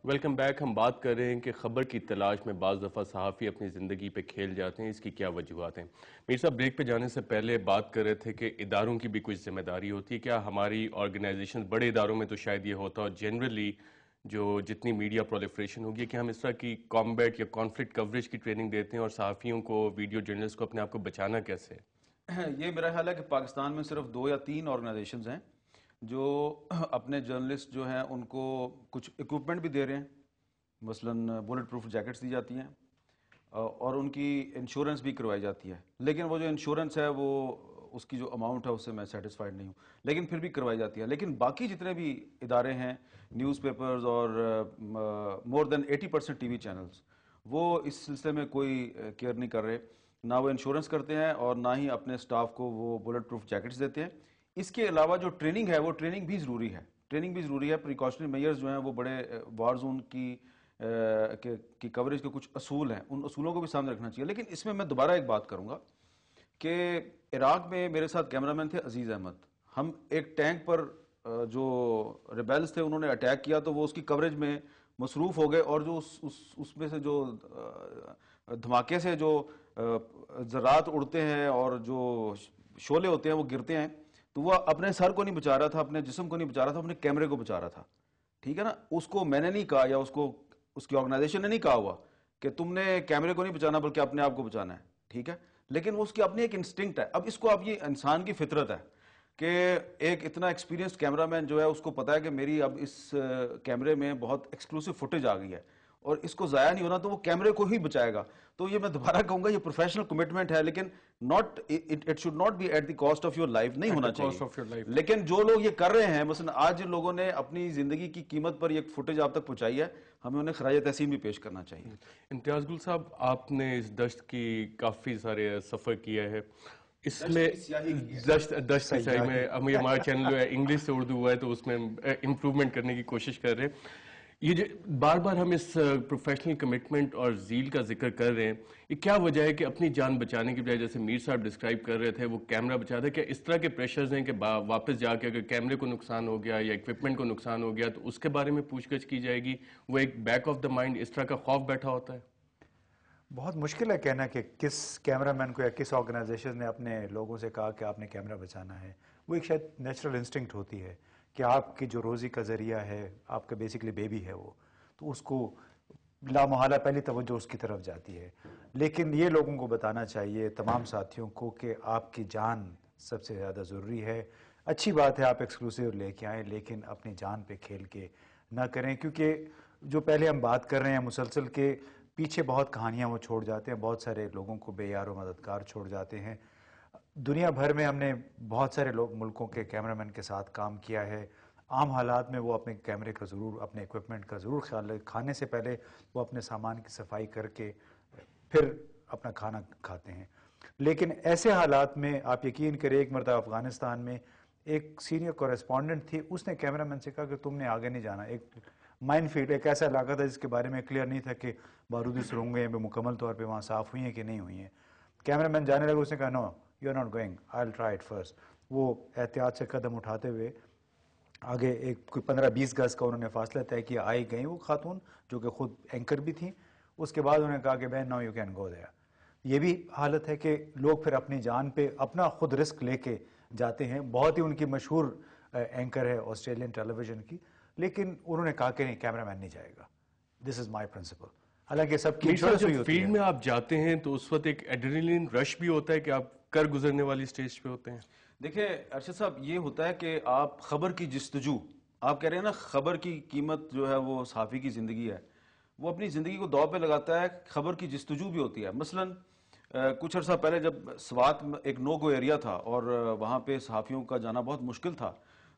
Welcome back. ہم بات کر رہے ہیں کہ خبر کی تلاش میں بعض دفعہ صحافی اپنی زندگی پہ کھیل جاتے ہیں. اس کی کیا وجوہات ہیں؟ میر صاحب بریک پہ جانے سے پہلے بات کر رہے تھے کہ اداروں کی بھی کچھ ذمہ داری ہوتی ہے. کیا ہماری آرگنائزیشن بڑے اداروں میں تو شاید یہ ہوتا، اور جنرلی جو جتنی میڈیا پرولیفریشن ہوگی کہ ہم اس طرح کی کامبیٹ یا کانفلکٹ کوریج کی ٹریننگ دیتے ہیں، اور صحافیوں کو، ویڈیو جرنلسٹ کو اپنے آپ کو بچانا کیسے؟ یہ میرا خیال ہے کہ پاکستان میں صرف 2 یا 3 آرگنائزیشنز ہیں جو اپنے جرنلسٹ جو ہیں ان کو کچھ اکوپمنٹ بھی دے رہے ہیں. مثلاً بلٹ پروف جیکٹس دی جاتی ہیں اور ان کی انشورنس بھی کروائی جاتی ہے. لیکن وہ جو انشورنس ہے وہ اس کی جو اماؤنٹ ہے اس سے میں سیٹسفائیڈ نہیں ہوں، لیکن پھر بھی کروائی جاتی ہے. لیکن باقی جتنے بھی ادارے ہیں، نیوز پیپرز اور مور دین 80% ٹی وی چینلز، وہ اس سلسلے میں کوئی کیئر نہیں کر رہے. نہ وہ انشورنس کرتے ہیں اور نہ ہی اپنے سٹاف کو وہ بلٹ پروف جیکٹس دیتے ہیں. اس کے علاوہ جو ٹریننگ ہے وہ ٹریننگ بھی ضروری ہے. پریکاشنری میئرز جو ہیں وہ بڑے وار زون کی کوریج کے کچھ اصول ہیں، ان اصولوں کو بھی سامنے رکھنا چاہیے. لیکن اس میں دوبارہ ایک بات کروں گا کہ عراق میں میرے ساتھ کیمرہ مین تھے عزیز احمد. ہم ایک ٹینک پر جو ریبیلز تھے انہوں نے اٹیک کیا تو وہ اس کی کوریج میں مصروف ہو گئے، اور جو اس میں سے جو دھماکے سے جو ذرات اڑتے ہیں اور جو شعلے ہوتے ہیں وہ گرتے ہیں، تو وہ اپنے سر کو نہیں بچا رہا تھا، اپنے جسم کو نہیں بچا رہا تھا، اپنے کیمرے کو بچا رہا تھا. ٹھیک ہے نا؟ اس کو میں نے نہیں کہا یا اس کی آرگنائزیشن نے نہیں کہا ہوا کہ تم نے کیمرے کو نہیں بچانا بلکہ اپنے آپ کو بچانا ہے. ٹھیک ہے، لیکن اس کی اپنی ایک انسٹنکٹ ہے. اب اس کو اب یہ انسان کی فطرت ہے کہ ایک اتنا ایکسپیرینسڈ کیمرہ مین جو ہے اس کو پتا ہے کہ میری اب اس کیمرے میں بہت ایکسکلوسیو فوٹیج آ گئی ہے اور اس کو ضائع نہیں ہونا، تو وہ کیمرے کو ہی بچائے گا. تو یہ میں دوبارہ کہوں گا یہ پروفیشنل کمٹمنٹ ہے، لیکن it should not be at the cost of your life, نہیں ہونا چاہیے. لیکن جو لوگ یہ کر رہے ہیں، مثلا آج جن لوگوں نے اپنی زندگی کی قیمت پر یہ فوٹیج آپ تک پہنچائی ہے، ہمیں انہیں خراج تحسین بھی پیش کرنا چاہیے. امتیاز گل صاحب، آپ نے اس دشت کی کافی سارے سفر کیا ہے. اس میں دشت کی سیاہی میں ہمارا چینل جو ہے انگلش سے اردو ہوا ہے تو اس میں امپروومنٹ کرنے کی کوشش کر رہے ہیں. یہ جو بار بار ہم اس پروفیشنل کمٹمنٹ اور زیل کا ذکر کر رہے ہیں، یہ کیا وجہ ہے کہ اپنی جان بچانے کی بجائے، جیسے میر صاحب ڈسکرائب کر رہے تھے، وہ کیمرہ بچاتا ہے؟ کیا اس طرح کے پریشرز ہیں کہ واپس جا کے اگر کیمرے کو نقصان ہو گیا یا اکوپمنٹ کو نقصان ہو گیا تو اس کے بارے میں پوچھ گچھ کی جائے گی؟ وہ ایک بیک آف دا مائنڈ اس طرح کا خوف بیٹھا ہوتا ہے؟ بہت مشکل ہے کہنا کہ کس کیمرہ مین کو یا کس آرگنائزیشن نے اپنے لوگوں سے کہا کہ آپ نے کیمرہ بچانا ہے. وہ ایک شاید نیچرل انسٹنکٹ ہوتی ہے کہ آپ کی جو روزی کا ذریعہ ہے، آپ کا بیسکلی بیبی ہے وہ، تو اس کو لامحالہ پہلی توجہ اس کی طرف جاتی ہے. لیکن یہ لوگوں کو بتانا چاہیے تمام ساتھیوں کو کہ آپ کی جان سب سے زیادہ ضروری ہے. اچھی بات ہے آپ ایکسکلوسیو لے کے آئیں، لیکن اپنی جان پہ کھیل کے نہ کریں، کیونکہ جو پہلے ہم بات کر رہے ہیں مسلسل کے پیچھے بہت کہانیاں وہ چھوڑ جاتے ہیں، بہت سارے لوگوں کو بے یار و مددگار چھوڑ جاتے ہیں. دنیا بھر میں ہم نے بہت سارے ملکوں کے کیمرہ مین کے ساتھ کام کیا ہے. عام حالات میں وہ اپنے کیمرے کا ضرور، اپنے ایکوپمنٹ کا ضرور خیال رکھیں. کھانے سے پہلے وہ اپنے سامان کی صفائی کر کے پھر اپنا کھانا کھاتے ہیں. لیکن ایسے حالات میں آپ یقین کریں، ایک مرتبہ افغانستان میں ایک سینئر کورسپونڈنٹ تھی، اس نے کیمرہ مین سے کہا کہ تم نے آگے نہیں جانا. ایک مائن فیلڈ، ایک ایسا علاقہ تھا جس کے بارے میں کلیئر نہیں تھا کہ بارودی سرنگیں مکمل طور پہ وہاں صاف ہوئی ہیں کہ نہیں ہوئی ہیں. کیمرہ مین جانے لگا، اس نے کہا no you are not going, I will try it first. وہ احتیاط سے قدم اٹھاتے ہوئے آگے ایک کوئی 15-20 گز کا انہوں نے فاصلہ طے کیا، آئی گئیں وہ خاتون جو کہ خود اینکر بھی تھیں. اس کے بعد انہوں نے کہا کہ بہن now you can go there. یہ بھی حالت ہے کہ لوگ پھر اپنی جان پہ اپنا خود رسک لے کے جاتے ہیں. بہت ہی ان کی مشہور اینکر ہے آسٹریلین ٹیلی ویژن کی، لیکن انہوں نے کہا کہ نہیں، کیمرہ مین نہیں جائے گا. دس از مائی پرنسپل. حالانکہ سب کی جب فیلڈ میں آپ جاتے ہیں تو اس وقت ایک ایڈرینلین رش بھی ہوتا ہے کہ آپ کر گزرنے والی سٹیج پہ ہوتے ہیں. دیکھیں ارشد صاحب، یہ ہوتا ہے کہ آپ خبر کی جستجو، آپ کہہ رہے ہیں نا خبر کی قیمت جو ہے وہ صحافی کی زندگی ہے، وہ اپنی زندگی کو داؤ پہ لگاتا ہے. خبر کی جستجو بھی ہوتی ہے. مثلا کچھ عرصہ پہلے جب سوات ایک نو گو ایریا تھا اور وہاں پہ صحافیوں کا جانا بہت مشکل تھا،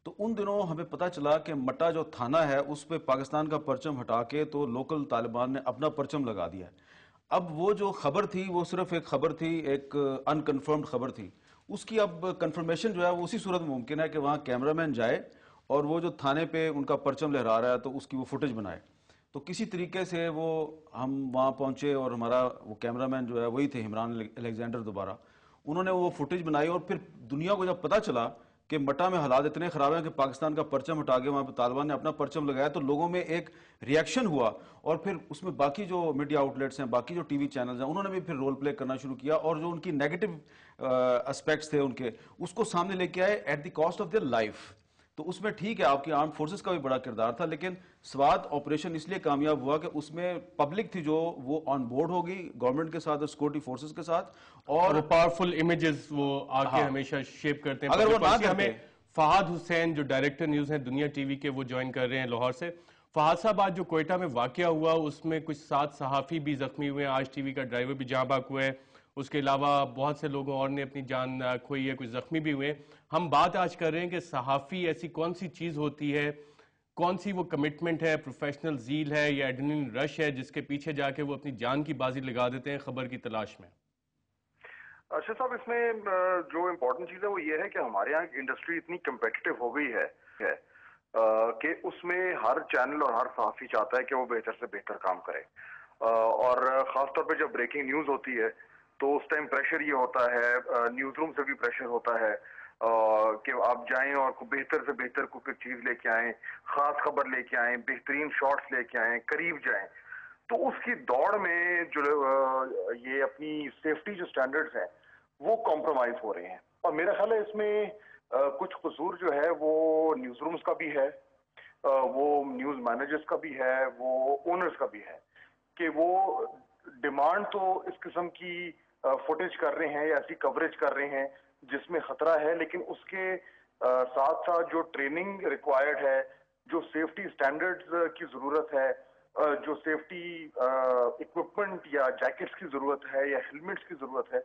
تو ان دنوں ہمیں پتہ چلا کہ مٹا جو تھانہ ہے اس پہ پاکستان کا پرچم ہٹا کے تو لوکل طالبان نے اپنا پرچم لگا دیا ہے. اب وہ جو خبر تھی وہ صرف ایک خبر تھی، ایک انکنفرمڈ خبر تھی. اس کی اب کنفرمیشن جو ہے وہ اسی صورت میں ممکن ہے کہ وہاں کیمرہ مین جائے اور وہ جو تھانے پہ ان کا پرچم لہرا رہا ہے تو اس کی وہ فوٹیج بنائے. تو کسی طریقے سے وہ ہم وہاں پہنچے اور ہمارا وہ کیمرہ مین جو ہے وہی تھے، عمران الیگزینڈر دوبارہ، انہوں نے وہ فوٹیج بنائی. اور پھر دنیا کو جب پتہ چلا کہ مٹا میں حالات اتنے خراب ہیں کہ پاکستان کا پرچم ہٹا کے وہاں پہ طالبان نے اپنا پرچم لگایا تو لوگوں میں ایک ریئیکشن ہوا، اور پھر اس میں باقی جو میڈیا آؤٹ لیٹس ہیں، باقی جو ٹی وی چینلز ہیں، انہوں نے بھی پھر رول پلے کرنا شروع کیا، اور جو ان کی نیگیٹو اسپیکٹس تھے ان کے، اس کو سامنے لے کے آئے at the cost of their life. تو اس میں ٹھیک ہے آپ کی آرم فورسز کا بھی بڑا کردار تھا، لیکن سوات آپریشن اس لیے کامیاب ہوا کہ اس میں پبلک تھی جو وہ آن بورڈ ہوگی گورنمنٹ کے ساتھ اور سیکورٹی فورسز کے ساتھ، اور وہ پاورفل امیجز وہ آگے ہمیشہ شیپ کرتے ہیں. اگر وہ نہ کرتے. ہمیں فہد حسین جو ڈائریکٹر نیوز ہیں دنیا ٹی وی کے، وہ جوائن کر رہے ہیں لاہور سے. فہد صاحب، آج جو کوئٹہ میں واقعہ ہوا اس میں کچھ 7 صحافی بھی زخمی ہوئے ہیں، آج ٹی وی کا ڈرائیور بھی جاں بحق ہوا ہے، اس کے علاوہ بہت سے لوگوں اور نے اپنی جان کھوئی ہے، کچھ زخمی بھی ہوئے ہیں. ہم بات آج کر رہے ہیں کہ صحافی ایسی کون سی چیز ہوتی ہے، کون سی وہ کمٹمنٹ ہے، پروفیشنل زیل ہے یا ایڈرینل رش ہے جس کے پیچھے جا کے وہ اپنی جان کی بازی لگا دیتے ہیں خبر کی تلاش میں؟ ارشد صاحب، اس میں جو امپورٹنٹ چیز ہے وہ یہ ہے کہ ہمارے یہاں انڈسٹری اتنی کمپیٹیٹو ہو گئی ہے کہ اس میں ہر چینل اور ہر صحافی چاہتا ہے کہ وہ بہتر سے بہتر کام کرے، اور خاص طور پہ جب بریکنگ نیوز ہوتی ہے تو اس ٹائم پریشر یہ ہوتا ہے، نیوز روم سے بھی پریشر ہوتا ہے کہ آپ جائیں اور بہتر سے بہتر کوئی چیز لے کے آئیں، خاص خبر لے کے آئیں، بہترین شارٹس لے کے آئیں، قریب جائیں. تو اس کی دوڑ میں جو یہ اپنی سیفٹی جو سٹینڈرڈز ہیں وہ کمپرومائز ہو رہے ہیں، اور میرا خیال ہے اس میں کچھ قصور جو ہے وہ نیوز رومز کا بھی ہے، وہ نیوز مینیجرز کا بھی ہے، وہ اونرز کا بھی ہے، کہ وہ ڈیمانڈ تو اس قسم کی فوٹیج کر رہے ہیں یا ایسی کوریج کر رہے ہیں جس میں خطرہ ہے، لیکن اس کے ساتھ ساتھ جو ٹریننگ ریکوائرڈ ہے، جو سیفٹی سٹینڈرڈز کی ضرورت ہے، جو سیفٹی اکوپمنٹ یا جیکٹس کی ضرورت ہے یا ہیلمٹس کی ضرورت ہے،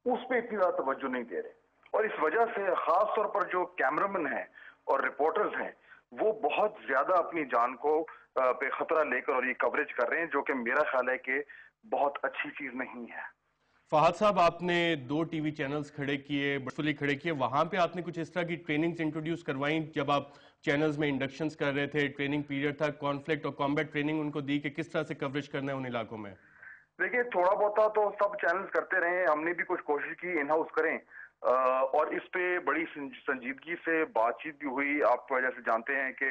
اس پہ اتنی زیادہ توجہ نہیں دے رہے. اور اس وجہ سے خاص طور پر جو کیمرامین ہیں اور رپورٹرز ہیں وہ بہت زیادہ اپنی جان کو پہ خطرہ لے کر اور یہ کوریج کر رہے ہیں، جو کہ میرا خیال ہے کہ بہت اچھی چیز نہیں ہے. فہد صاحب، آپ نے 2 ٹی وی چینلز کھڑے کیے، فلی کھڑے کیے، وہاں پہ آپ نے کچھ اس طرح کی ٹریننگز انٹروڈیوس کروائیں جب آپ چینلز میں انڈکشنز کر رہے تھے، ٹریننگ پیریڈ تھا، کانفلکٹ اور کامبیٹ ٹریننگ ان کو دی کہ کس طرح سے کوریج کرنا ہے ان علاقوں میں؟ دیکھیے، تھوڑا بہت تو سب چینلز کرتے رہے ہیں، ہم نے بھی کچھ کوشش کی ان ہاؤس کریں، اور اس پہ بڑی سنجیدگی سے بات چیت بھی ہوئی. آپ جیسے جانتے ہیں کہ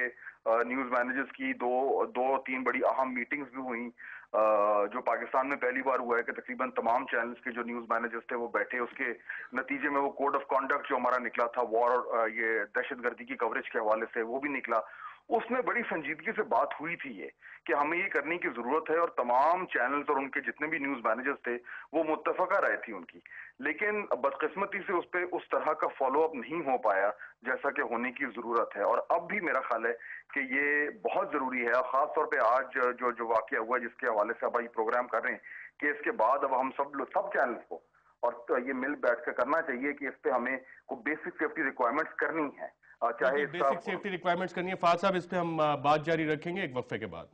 نیوز مینیجرز کی 2-3 بڑی اہم میٹنگز بھی ہوئیں، جو پاکستان میں پہلی بار ہوا ہے کہ تقریباً تمام چینلز کے جو نیوز مینیجرز تھے وہ بیٹھے. اس کے نتیجے میں وہ کوڈ آف کانڈکٹ جو ہمارا نکلا تھا وار اور یہ دہشت گردی کی کوریج کے حوالے سے، وہ بھی نکلا. اس میں بڑی سنجیدگی سے بات ہوئی تھی یہ کہ ہمیں یہ کرنے کی ضرورت ہے، اور تمام چینلز اور ان کے جتنے بھی نیوز مینیجرز تھے وہ متفقہ رائے تھی ان کی. لیکن بدقسمتی سے اس پہ اس طرح کا فالو اپ نہیں ہو پایا جیسا کہ ہونے کی ضرورت ہے، اور اب بھی میرا خیال ہے کہ یہ بہت ضروری ہے. اور خاص طور پہ آج جو واقعہ ہوا جس کے حوالے سے اب یہ پروگرام کر رہے ہیں کہ اس کے بعد اب ہم سب چینلز کو اور یہ مل بیٹھ کر کرنا چاہیے کہ اس پہ ہمیں کوئی بیسک سیفٹی ریکوائرمنٹس کرنی ہے، چاہے بیسک سیفٹی ریکوائرمنٹس کرنی ہے. فہد صاحب، اس پہ ہم بات جاری رکھیں گے ایک وقفے کے بعد.